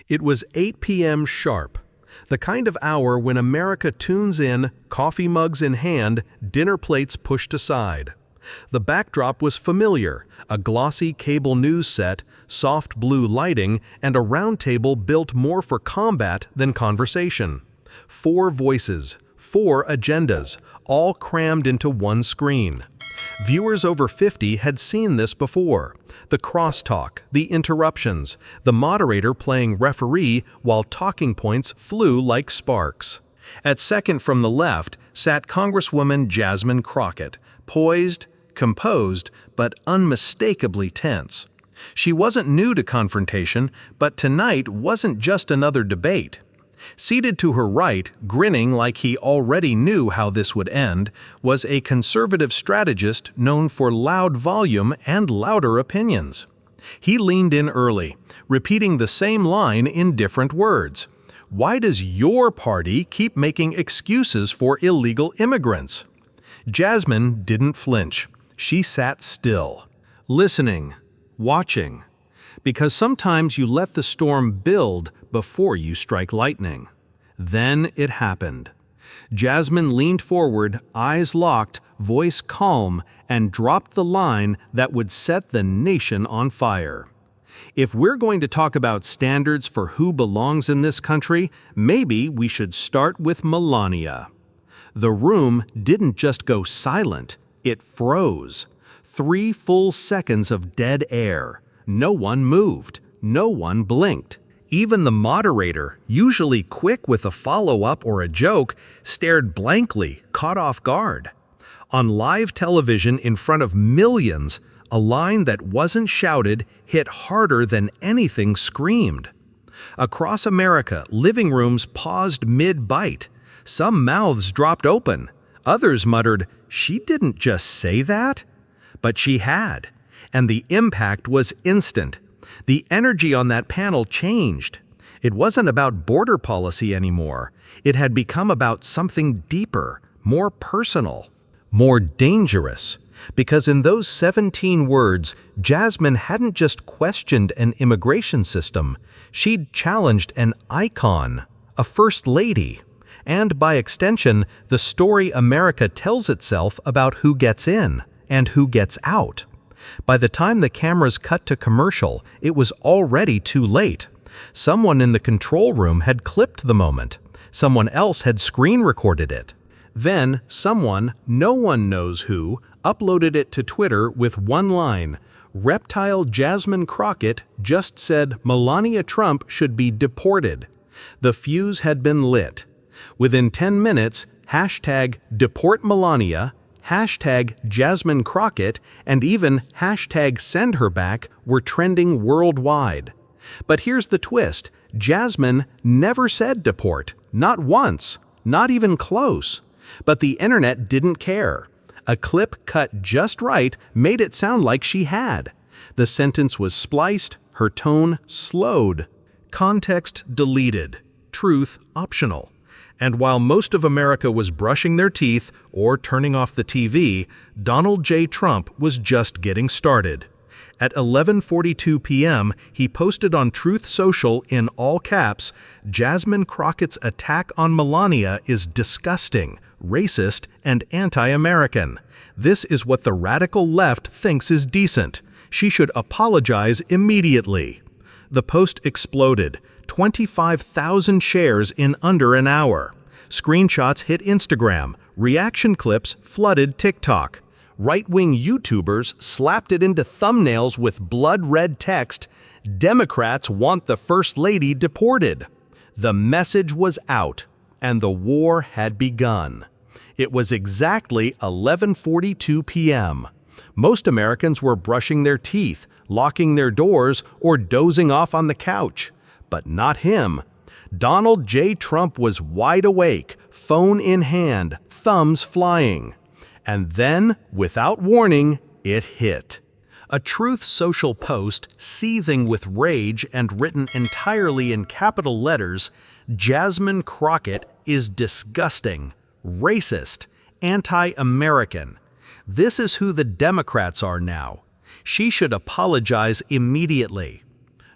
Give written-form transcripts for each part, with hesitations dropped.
It was 8 p.m. sharp, the kind of hour when America tunes in, coffee mugs in hand, dinner plates pushed aside. The backdrop was familiar, a glossy cable news set, soft blue lighting, and a round table built more for combat than conversation. 4 voices, 4 agendas, all crammed into one screen. Viewers over 50 had seen this before. The crosstalk, the interruptions, the moderator playing referee while talking points flew like sparks. At second from the left sat Congresswoman Jasmine Crockett, poised, composed, but unmistakably tense. She wasn't new to confrontation, but tonight wasn't just another debate. Seated to her right, grinning like he already knew how this would end, was a conservative strategist known for loud volume and louder opinions. He leaned in early, repeating the same line in different words. "Why does your party keep making excuses for illegal immigrants?" Jasmine didn't flinch. She sat still, listening, watching. Because sometimes you let the storm build before you strike lightning. Then it happened. Jasmine leaned forward, eyes locked, voice calm, and dropped the line that would set the nation on fire. If we're going to talk about standards for who belongs in this country, maybe we should start with Melania. The room didn't just go silent, it froze. 3 full seconds of dead air. No one moved. No one blinked. Even the moderator, usually quick with a follow-up or a joke, stared blankly, caught off guard. On live television in front of millions, a line that wasn't shouted hit harder than anything screamed. Across America, living rooms paused mid-bite. Some mouths dropped open. Others muttered, "She didn't just say that?" But she had. And the impact was instant. The energy on that panel changed. It wasn't about border policy anymore. It had become about something deeper, more personal, more dangerous. Because in those 17 words, Jasmine hadn't just questioned an immigration system. She'd challenged an icon, a first lady, and by extension, the story America tells itself about who gets in and who gets out. By the time the cameras cut to commercial, it was already too late. Someone in the control room had clipped the moment. Someone else had screen recorded it. Then someone, no one knows who, uploaded it to Twitter with one line. Reptile Jasmine Crockett just said Melania Trump should be deported. The fuse had been lit. Within 10 minutes, hashtag DeportMelania, hashtag Jasmine Crockett, and even hashtag Send Her Back were trending worldwide. But here's the twist. Jasmine never said deport. Not once. Not even close. But the internet didn't care. A clip cut just right made it sound like she had. The sentence was spliced, her tone slowed. Context deleted. Truth optional. And while most of America was brushing their teeth or turning off the TV, Donald J. Trump was just getting started. At 11:42 p.m., he posted on Truth Social in all caps, "Jasmine Crockett's attack on Melania is disgusting, racist, and anti-American. This is what the radical left thinks is decent. She should apologize immediately." The post exploded. 25,000 shares in under an hour. Screenshots hit Instagram. Reaction clips flooded TikTok. Right-wing YouTubers slapped it into thumbnails with blood-red text, "Democrats want the First Lady deported." The message was out, and the war had begun. It was exactly 11:42 p.m. Most Americans were brushing their teeth, locking their doors, or dozing off on the couch. But not him. Donald J. Trump was wide awake, phone in hand, thumbs flying. And then, without warning, it hit. A Truth Social post seething with rage and written entirely in capital letters, "Jasmine Crockett is disgusting, racist, anti-American. This is who the Democrats are now. She should apologize immediately."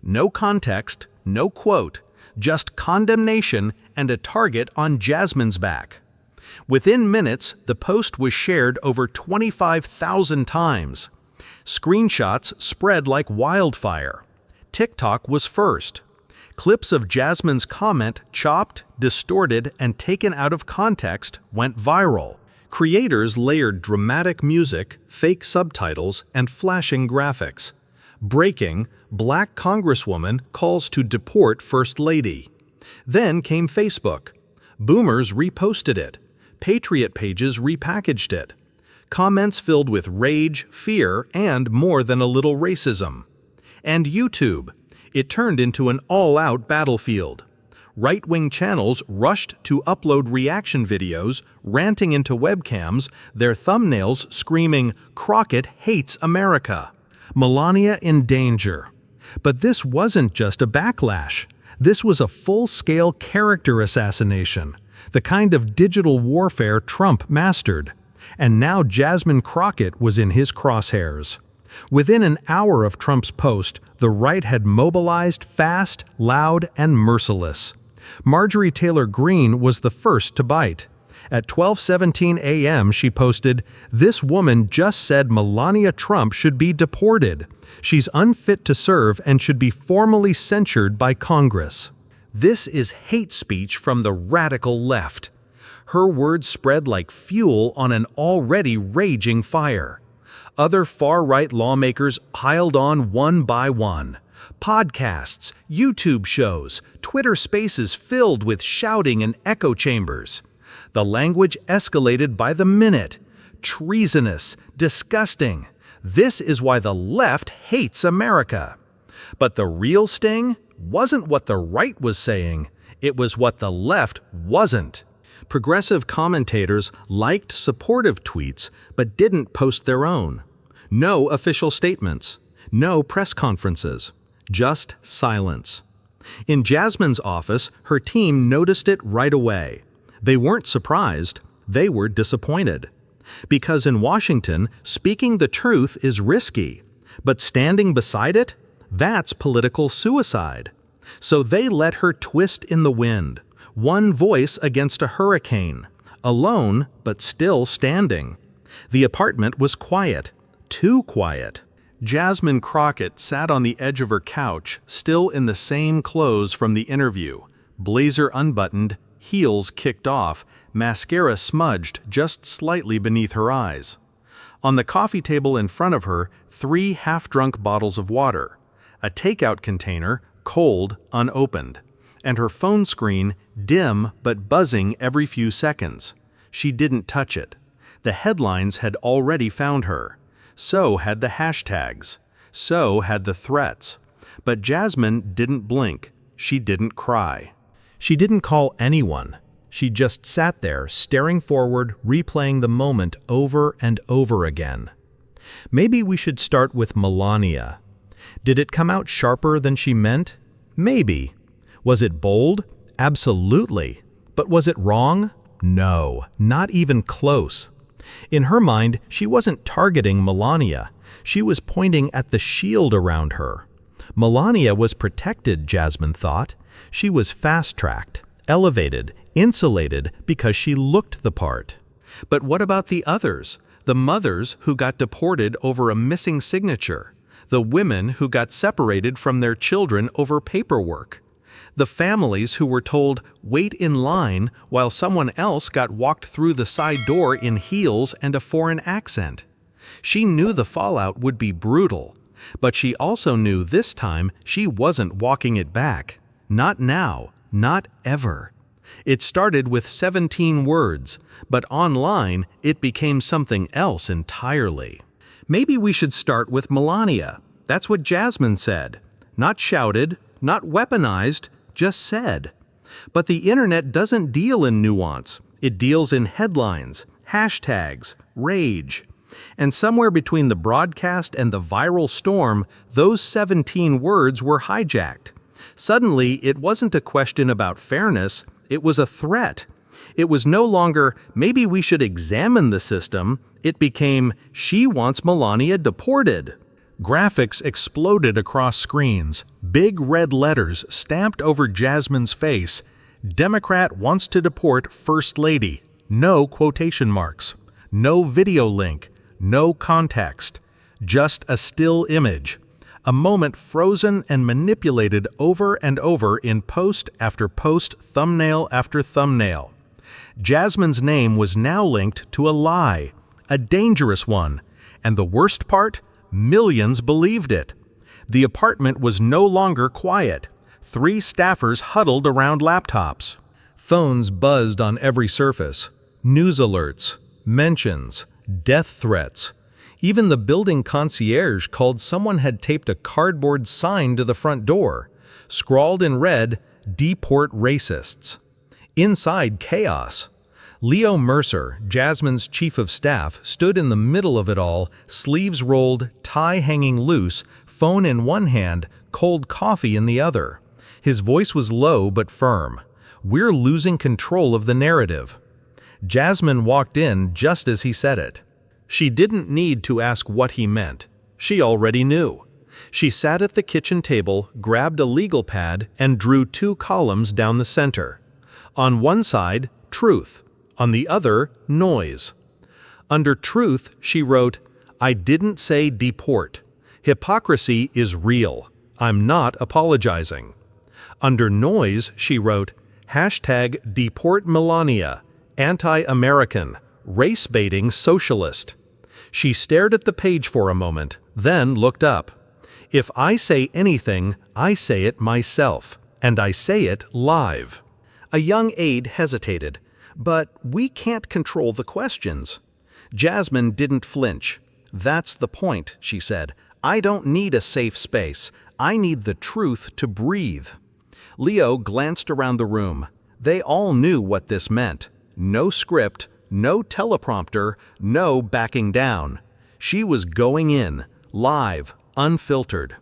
No context, no quote, just condemnation and a target on Jasmine's back. Within minutes, the post was shared over 25,000 times. Screenshots spread like wildfire. TikTok was first. Clips of Jasmine's comment, chopped, distorted, and taken out of context, went viral. Creators layered dramatic music, fake subtitles, and flashing graphics. Breaking, Black Congresswoman calls to deport First Lady. Then came Facebook. Boomers reposted it. Patriot pages repackaged it. Comments filled with rage, fear, and more than a little racism. And YouTube. It turned into an all-out battlefield. Right-wing channels rushed to upload reaction videos, ranting into webcams, their thumbnails screaming, "Crockett hates America." Melania in danger. But this wasn't just a backlash. This was a full-scale character assassination, the kind of digital warfare Trump mastered. And now Jasmine Crockett was in his crosshairs. Within an hour of Trump's post, the right had mobilized fast, loud, and merciless. Marjorie Taylor Greene was the first to bite. At 12:17 a.m. she posted, "This woman just said Melania Trump should be deported. She's unfit to serve and should be formally censured by Congress." This is hate speech from the radical left. Her words spread like fuel on an already raging fire. Other far-right lawmakers piled on one by one. Podcasts, YouTube shows, Twitter spaces filled with shouting and echo chambers. The language escalated by the minute. Treasonous, disgusting. This is why the left hates America. But the real sting wasn't what the right was saying. It was what the left wasn't. Progressive commentators liked supportive tweets but didn't post their own. No official statements. No press conferences. Just silence. In Jasmine's office, her team noticed it right away. They weren't surprised. They were disappointed. Because in Washington, speaking the truth is risky. But standing beside it? That's political suicide. So they let her twist in the wind. One voice against a hurricane. Alone, but still standing. The apartment was quiet. Too quiet. Jasmine Crockett sat on the edge of her couch, still in the same clothes from the interview. Blazer unbuttoned, heels kicked off, mascara smudged just slightly beneath her eyes. On the coffee table in front of her, 3 half-drunk bottles of water. A takeout container, cold, unopened. And her phone screen, dim but buzzing every few seconds. She didn't touch it. The headlines had already found her. So had the hashtags. So had the threats. But Jasmine didn't blink. She didn't cry. She didn't call anyone. She just sat there, staring forward, replaying the moment over and over again. Maybe we should start with Melania. Did it come out sharper than she meant? Maybe. Was it bold? Absolutely. But was it wrong? No, not even close. In her mind, she wasn't targeting Melania. She was pointing at the shield around her. Melania was protected, Jasmine thought. She was fast-tracked, elevated, insulated because she looked the part. But what about the others? The mothers who got deported over a missing signature? The women who got separated from their children over paperwork? The families who were told, wait in line, while someone else got walked through the side door in heels and a foreign accent. She knew the fallout would be brutal, but she also knew this time she wasn't walking it back. Not now, not ever. It started with 17 words, but online it became something else entirely. Maybe we should start with Melania. That's what Jasmine said. Not shouted, not weaponized, just said. But the internet doesn't deal in nuance. It deals in headlines, hashtags, rage. And somewhere between the broadcast and the viral storm, those 17 words were hijacked. Suddenly, it wasn't a question about fairness, it was a threat. It was no longer, maybe we should examine the system. It became, she wants Melania deported. Graphics exploded across screens, big red letters stamped over Jasmine's face. Democrat wants to deport First Lady. No quotation marks. No video link. No context. Just a still image. A moment frozen and manipulated over and over in post after post, thumbnail after thumbnail. Jasmine's name was now linked to a lie, a dangerous one, and the worst part? Millions believed it. The apartment was no longer quiet. 3 staffers huddled around laptops. Phones buzzed on every surface. News alerts, mentions, death threats. Even the building concierge called someone had taped a cardboard sign to the front door, scrawled in red, "Deport racists." Inside, chaos. Leo Mercer, Jasmine's chief of staff, stood in the middle of it all, sleeves rolled, tie hanging loose, phone in one hand, cold coffee in the other. His voice was low but firm. "We're losing control of the narrative." Jasmine walked in just as he said it. She didn't need to ask what he meant. She already knew. She sat at the kitchen table, grabbed a legal pad, and drew 2 columns down the center. On one side, truth. On the other, noise. Under truth, she wrote, "I didn't say deport. Hypocrisy is real. I'm not apologizing." Under noise, she wrote, #DeportMelania, anti-American, race-baiting socialist. She stared at the page for a moment, then looked up. "If I say anything, I say it myself, and I say it live." A young aide hesitated. "But we can't control the questions." Jasmine didn't flinch. "That's the point," she said. "I don't need a safe space. I need the truth to breathe." Leo glanced around the room. They all knew what this meant. No script, no teleprompter, no backing down. She was going in, live, unfiltered.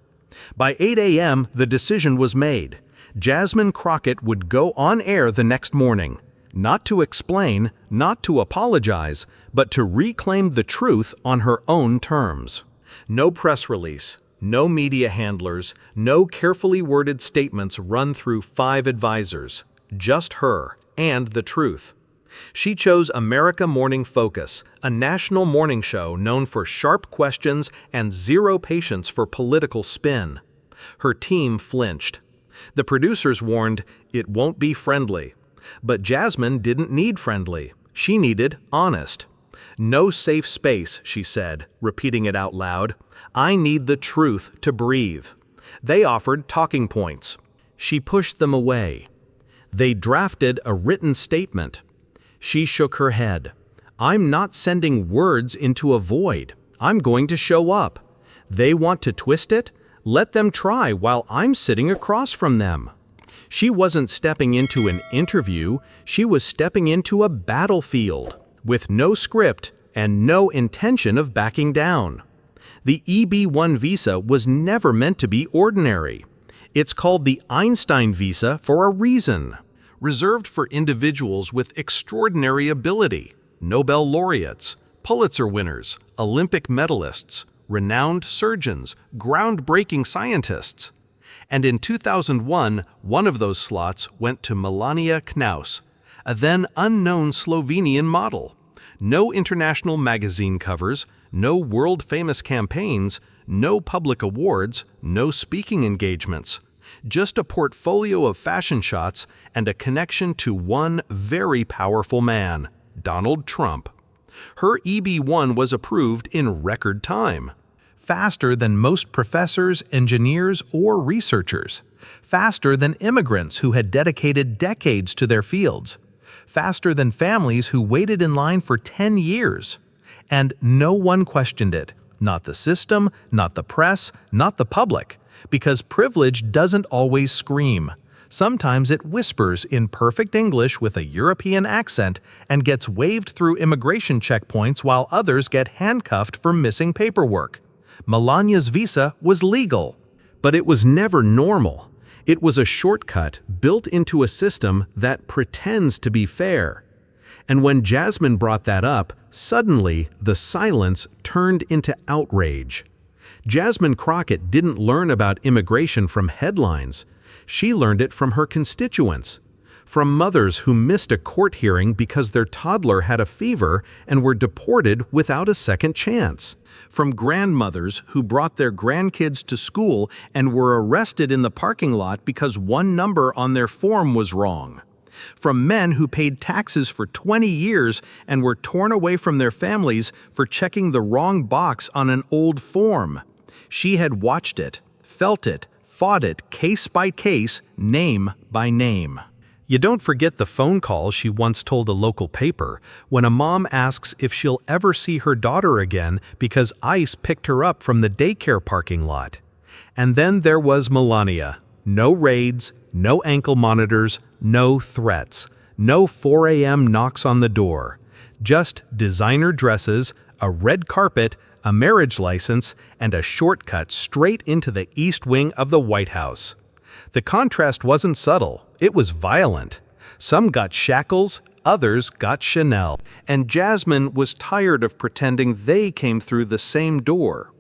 By 8 a.m., the decision was made. Jasmine Crockett would go on air the next morning. Not to explain, not to apologize, but to reclaim the truth on her own terms. No press release, no media handlers, no carefully worded statements run through 5 advisors. Just her, and the truth. She chose America Morning Focus, a national morning show known for sharp questions and zero patience for political spin. Her team flinched. The producers warned, "It won't be friendly." But Jasmine didn't need friendly. She needed honest. "No safe space," she said, repeating it out loud. "I need the truth to breathe." They offered talking points. She pushed them away. They drafted a written statement. She shook her head. "I'm not sending words into a void. I'm going to show up. They want to twist it? Let them try while I'm sitting across from them." She wasn't stepping into an interview, she was stepping into a battlefield, with no script and no intention of backing down. The EB-1 visa was never meant to be ordinary. It's called the Einstein visa for a reason. Reserved for individuals with extraordinary ability, Nobel laureates, Pulitzer winners, Olympic medalists, renowned surgeons, groundbreaking scientists. And in 2001, one of those slots went to Melania Trump, a then unknown Slovenian model. No international magazine covers, no world-famous campaigns, no public awards, no speaking engagements. Just a portfolio of fashion shots and a connection to one very powerful man, Donald Trump. Her EB-1 was approved in record time. Faster than most professors, engineers, or researchers. Faster than immigrants who had dedicated decades to their fields. Faster than families who waited in line for 10 years. And no one questioned it. Not the system, not the press, not the public. Because privilege doesn't always scream. Sometimes it whispers in perfect English with a European accent and gets waved through immigration checkpoints while others get handcuffed for missing paperwork. Melania's visa was legal. But it was never normal. It was a shortcut built into a system that pretends to be fair. And when Jasmine brought that up, suddenly the silence turned into outrage. Jasmine Crockett didn't learn about immigration from headlines. She learned it from her constituents. From mothers who missed a court hearing because their toddler had a fever and were deported without a second chance. From grandmothers who brought their grandkids to school and were arrested in the parking lot because one number on their form was wrong. From men who paid taxes for 20 years and were torn away from their families for checking the wrong box on an old form. She had watched it, felt it, fought it case by case, name by name. You don't forget the phone call she once told a local paper when a mom asks if she'll ever see her daughter again because ICE picked her up from the daycare parking lot. And then there was Melania. No raids, no ankle monitors, no threats, no 4 a.m. knocks on the door. Just designer dresses, a red carpet, a marriage license, and a shortcut straight into the East Wing of the White House. The contrast wasn't subtle, it was violent. Some got shackles, others got Chanel. And Jasmine was tired of pretending they came through the same door.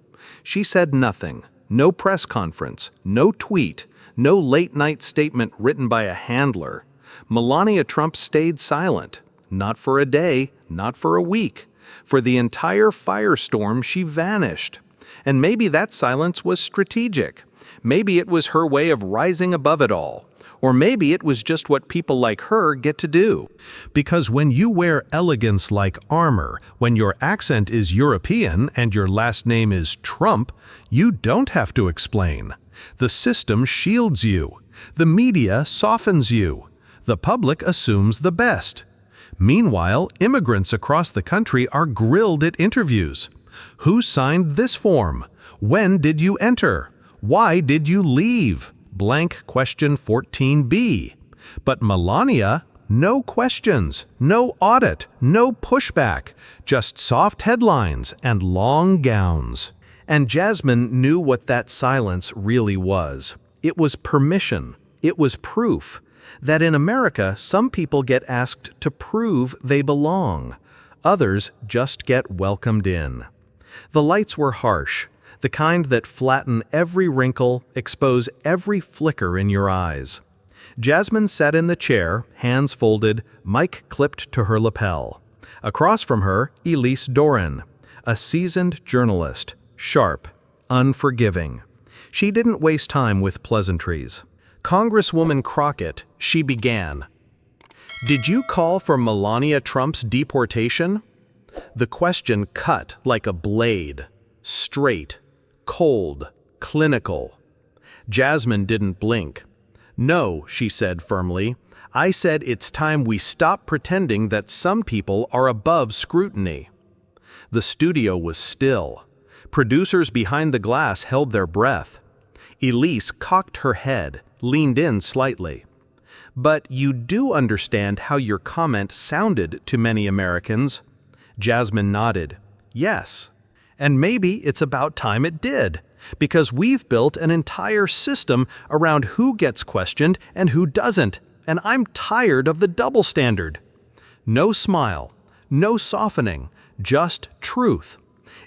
She said nothing, no press conference, no tweet, no late-night statement written by a handler. Melania Trump stayed silent, not for a day, not for a week. For the entire firestorm, she vanished. And maybe that silence was strategic. Maybe it was her way of rising above it all. Or maybe it was just what people like her get to do. Because when you wear elegance like armor, when your accent is European and your last name is Trump, you don't have to explain. The system shields you. The media softens you. The public assumes the best. Meanwhile, immigrants across the country are grilled at interviews. Who signed this form? When did you enter? Why did you leave? Blank question 14B. But Melania, no questions, no audit, no pushback, just soft headlines and long gowns. And Jasmine knew what that silence really was. It was permission. It was proof that in America, some people get asked to prove they belong. Others just get welcomed in. The lights were harsh, the kind that flatten every wrinkle, expose every flicker in your eyes. Jasmine sat in the chair, hands folded, mic clipped to her lapel. Across from her, Elise Doran, a seasoned journalist, sharp, unforgiving. She didn't waste time with pleasantries. Congresswoman Crockett, she began. Did you call for Melania Trump's deportation? The question cut like a blade. Straight, cold, clinical. Jasmine didn't blink. No, she said firmly. I said it's time we stop pretending that some people are above scrutiny. The studio was still. Producers behind the glass held their breath. Elise cocked her head, leaned in slightly. But you do understand how your comment sounded to many Americans? Jasmine nodded. Yes. And maybe it's about time it did, because we've built an entire system around who gets questioned and who doesn't, and I'm tired of the double standard. No smile, no softening, just truth.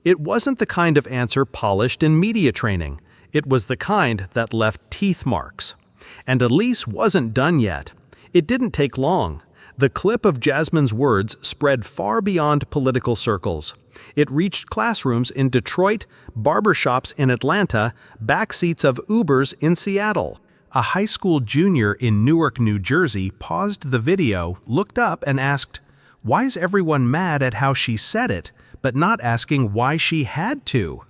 It wasn't the kind of answer polished in media training. It was the kind that left teeth marks. And Elise wasn't done yet. It didn't take long. The clip of Jasmine's words spread far beyond political circles. It reached classrooms in Detroit, barbershops in Atlanta, backseats of Ubers in Seattle. A high school junior in Newark, New Jersey paused the video, looked up and asked, "Why's everyone mad at how she said it, but not asking why she had to?"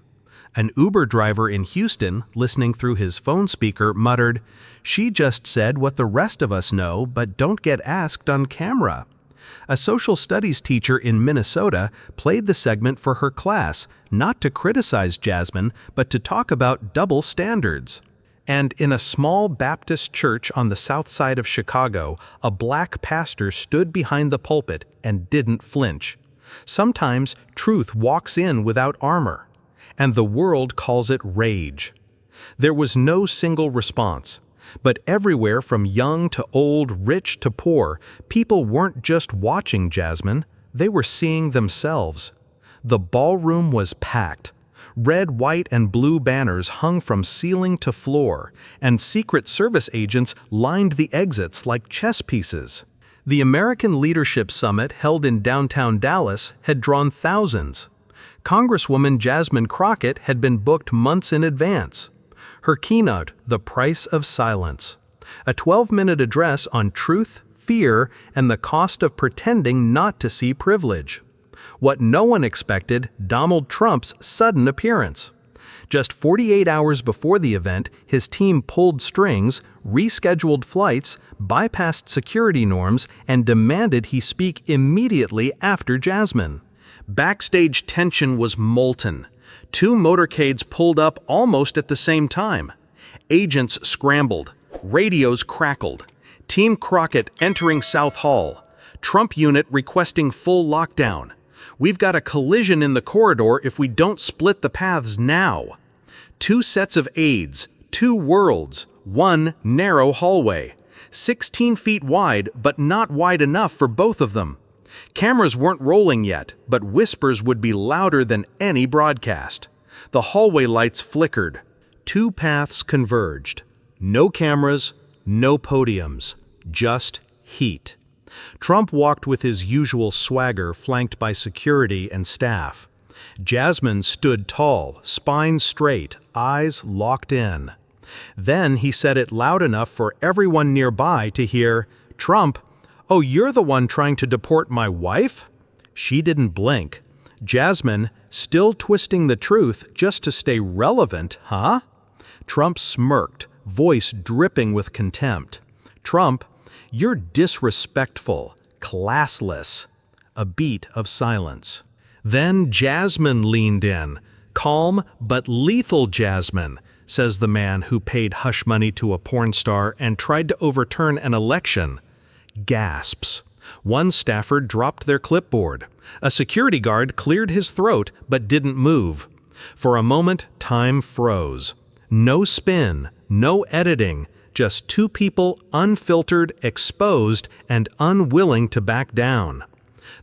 An Uber driver in Houston, listening through his phone speaker, muttered, "She just said what the rest of us know, but don't get asked on camera." A social studies teacher in Minnesota played the segment for her class, not to criticize Jasmine, but to talk about double standards. And in a small Baptist church on the south side of Chicago, a black pastor stood behind the pulpit and didn't flinch. Sometimes truth walks in without armor, and the world calls it rage. There was no single response, but everywhere from young to old, rich to poor, people weren't just watching Jasmine, they were seeing themselves. The ballroom was packed. Red, white, and blue banners hung from ceiling to floor, and Secret Service agents lined the exits like chess pieces. The American Leadership Summit held in downtown Dallas had drawn thousands. Congresswoman Jasmine Crockett had been booked months in advance. Her keynote, The Price of Silence, a 12-minute address on truth, fear, and the cost of pretending not to see privilege. What no one expected, Donald Trump's sudden appearance. Just 48 hours before the event, his team pulled strings, rescheduled flights, bypassed security norms, and demanded he speak immediately after Jasmine. Backstage tension was molten. Two motorcades pulled up almost at the same time. Agents scrambled. Radios crackled. Team Crockett entering South Hall. Trump unit requesting full lockdown. We've got a collision in the corridor if we don't split the paths now. Two sets of aides, two worlds, one narrow hallway. 16 feet wide, but not wide enough for both of them. Cameras weren't rolling yet, but whispers would be louder than any broadcast. The hallway lights flickered. Two paths converged. No cameras, no podiums, just heat. Trump walked with his usual swagger, flanked by security and staff. Jasmine stood tall, spine straight, eyes locked in. Then he said it loud enough for everyone nearby to hear, "Trump, oh, you're the one trying to deport my wife?" She didn't blink. Jasmine, still twisting the truth just to stay relevant, huh? Trump smirked, voice dripping with contempt. "Trump, you're disrespectful, classless." A beat of silence. Then Jasmine leaned in. Calm but lethal Jasmine, says the man who paid hush money to a porn star and tried to overturn an election. Gasps. One staffer dropped their clipboard. A security guard cleared his throat but didn't move. For a moment, time froze. No spin, no editing, just two people unfiltered, exposed, and unwilling to back down.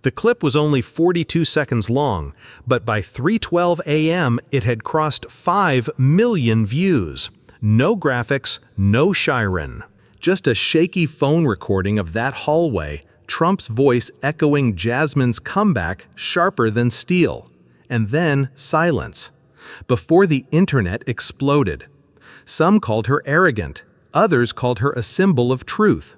The clip was only 42 seconds long, but by 3:12 a.m. it had crossed 5 million views. No graphics, no Chiron. Just a shaky phone recording of that hallway, Trump's voice echoing Jasmine's comeback sharper than steel. And then silence. Before the internet exploded. Some called her arrogant. Others called her a symbol of truth.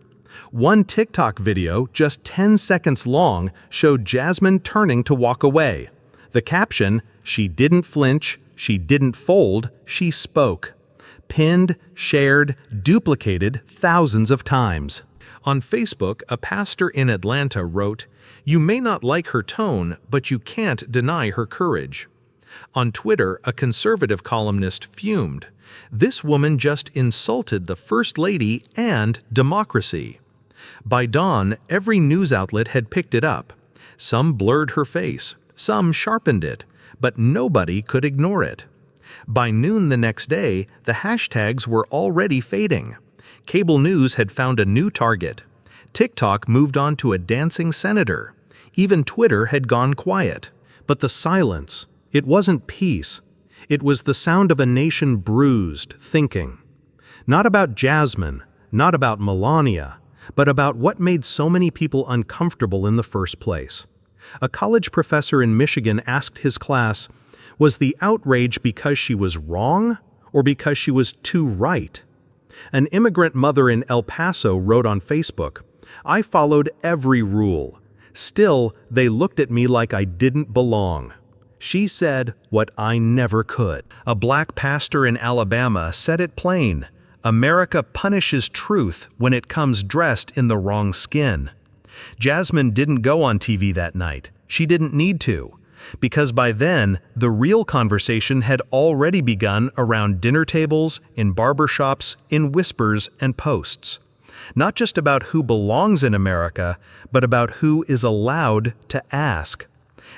One TikTok video, just 10 seconds long, showed Jasmine turning to walk away. The caption, "She didn't flinch, she didn't fold, she spoke." Pinned, shared, duplicated thousands of times. On Facebook, a pastor in Atlanta wrote, "You may not like her tone, but you can't deny her courage." On Twitter, a conservative columnist fumed. This woman just insulted the First Lady and democracy. By dawn, every news outlet had picked it up. Some blurred her face, some sharpened it, but nobody could ignore it. By noon the next day, the hashtags were already fading. Cable news had found a new target. TikTok moved on to a dancing senator. Even Twitter had gone quiet. But the silence, it wasn't peace. It was the sound of a nation bruised, thinking. Not about Jasmine, not about Melania, but about what made so many people uncomfortable in the first place. A college professor in Michigan asked his class, was the outrage because she was wrong or because she was too right? An immigrant mother in El Paso wrote on Facebook, "I followed every rule. Still, they looked at me like I didn't belong. She said what I never could." A black pastor in Alabama said it plain, "America punishes truth when it comes dressed in the wrong skin." Jasmine didn't go on TV that night. She didn't need to, because by then, the real conversation had already begun around dinner tables, in barbershops, in whispers and posts. Not just about who belongs in America, but about who is allowed to ask.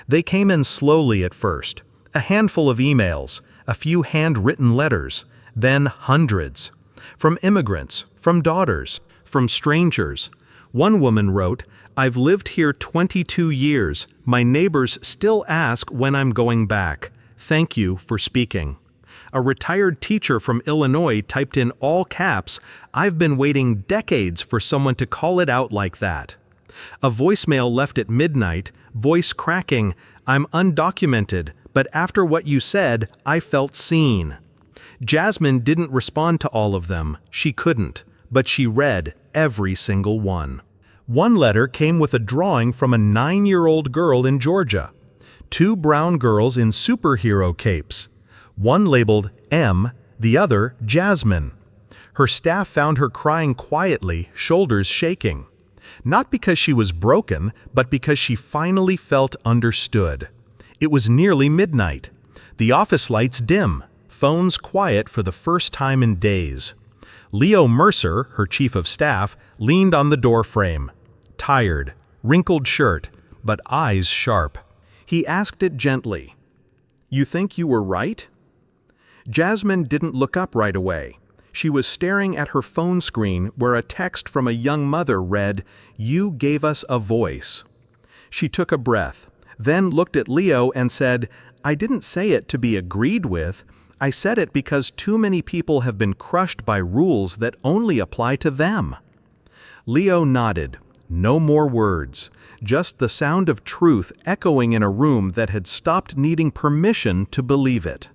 They came in slowly at first, a handful of emails, a few handwritten letters, then hundreds. From immigrants, from daughters, from strangers. One woman wrote, "I've lived here 22 years. My neighbors still ask when I'm going back. "Thank you for speaking." A retired teacher from Illinois typed in all caps, "I've been waiting decades for someone to call it out like that." A voicemail left at midnight, voice cracking, "I'm undocumented, but after what you said, I felt seen." Jasmine didn't respond to all of them. She couldn't, but she read every single one. One letter came with a drawing from a 9-year-old girl in Georgia. 2 brown girls in superhero capes. One labeled M, the other Jasmine. Her staff found her crying quietly, shoulders shaking. Not because she was broken, but because she finally felt understood. It was nearly midnight. The office lights dim, phones quiet for the first time in days. Leo Mercer, her chief of staff, leaned on the doorframe. Tired, wrinkled shirt, but eyes sharp. He asked it gently, "You think you were right?" Jasmine didn't look up right away. She was staring at her phone screen where a text from a young mother read, "You gave us a voice." She took a breath, then looked at Leo and said, "I didn't say it to be agreed with. I said it because too many people have been crushed by rules that only apply to them." Leo nodded. No more words, just the sound of truth echoing in a room that had stopped needing permission to believe it.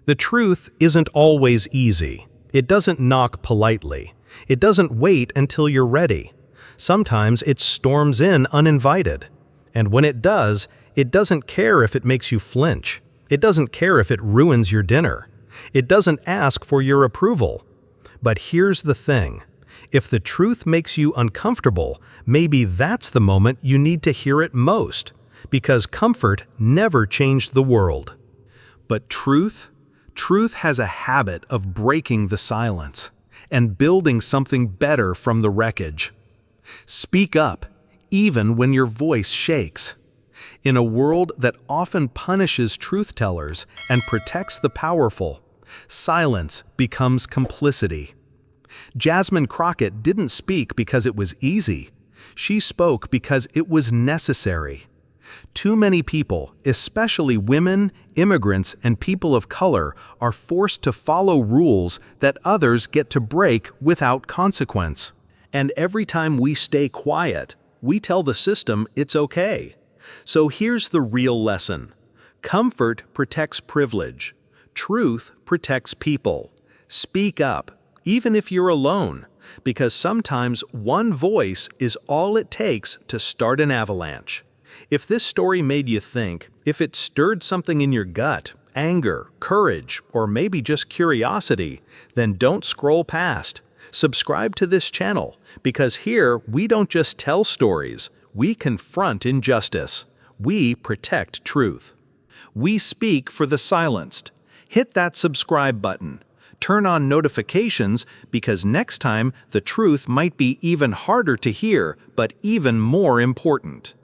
The truth isn't always easy. It doesn't knock politely. It doesn't wait until you're ready. Sometimes it storms in uninvited. And when it doesn't care if it makes you flinch. It doesn't care if it ruins your dinner. It doesn't ask for your approval. But here's the thing. If the truth makes you uncomfortable, maybe that's the moment you need to hear it most, because comfort never changed the world. But truth has a habit of breaking the silence and building something better from the wreckage. Speak up, even when your voice shakes. In a world that often punishes truth-tellers and protects the powerful, silence becomes complicity. Jasmine Crockett didn't speak because it was easy. She spoke because it was necessary. Too many people, especially women, immigrants, and people of color, are forced to follow rules that others get to break without consequence. And every time we stay quiet, we tell the system it's okay. So here's the real lesson. Comfort protects privilege. Truth protects people. Speak up, even if you're alone, because sometimes one voice is all it takes to start an avalanche. If this story made you think, if it stirred something in your gut, anger, courage, or maybe just curiosity, then don't scroll past. Subscribe to this channel, because here we don't just tell stories, we confront injustice. We protect truth. We speak for the silenced. Hit that subscribe button. Turn on notifications, because next time the truth might be even harder to hear, but even more important.